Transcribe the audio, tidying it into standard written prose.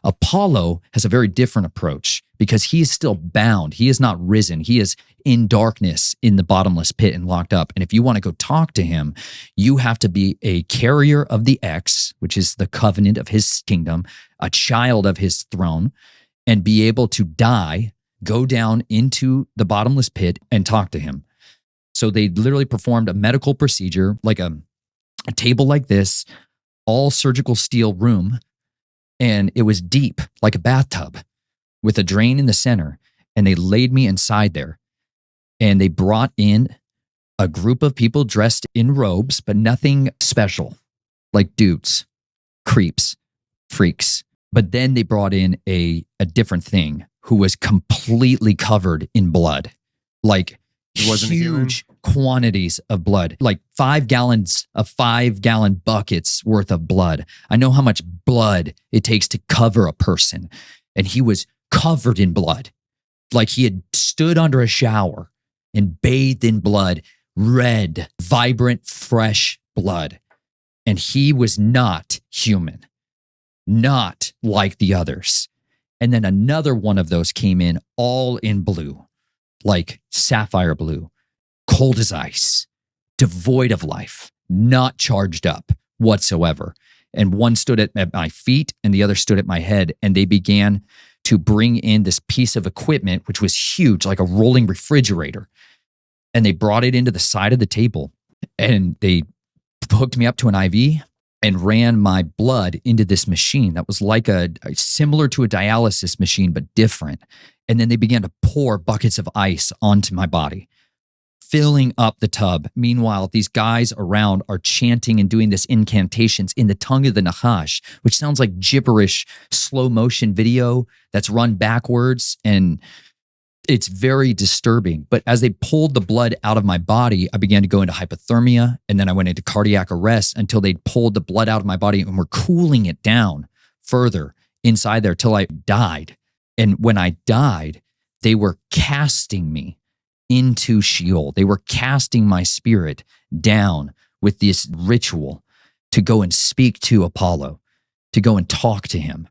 Apollo has a very different approach because he is still bound. He is not risen. He is in darkness in the bottomless pit and locked up. And if you want to go talk to him, you have to be a carrier of the X, which is the covenant of his kingdom, a child of his throne, and be able to die, go down into the bottomless pit and talk to him. So they literally performed a medical procedure, like a table like this, all surgical steel room. And it was deep, like a bathtub, with a drain in the center. And they laid me inside there. And they brought in a group of people dressed in robes, but nothing special, like dudes, creeps, freaks. But then they brought in a different thing who was completely covered in blood, like huge quantities of blood, like 5 gallons of 5-gallon buckets worth of blood. I know how much blood it takes to cover a person. And he was covered in blood, like he had stood under a shower and bathed in blood, red, vibrant, fresh blood. And he was not human, not like the others. And then another one of those came in all in blue, like sapphire blue, cold as ice, devoid of life, not charged up whatsoever. And one stood at my feet and the other stood at my head. And they began to bring in this piece of equipment, which was huge, like a rolling refrigerator. And they brought it into the side of the table and they hooked me up to an IV and ran my blood into this machine that was like similar to a dialysis machine, but different. And then they began to pour buckets of ice onto my body, filling up the tub. Meanwhile, these guys around are chanting and doing this incantations in the tongue of the Nahash, which sounds like gibberish, slow motion video that's run backwards. And it's very disturbing. But as they pulled the blood out of my body, I began to go into hypothermia. And then I went into cardiac arrest until they pulled the blood out of my body and were cooling it down further inside there till I died. And when I died, they were casting me into Sheol. They were casting my spirit down with this ritual to go and speak to Apollo, to go and talk to him.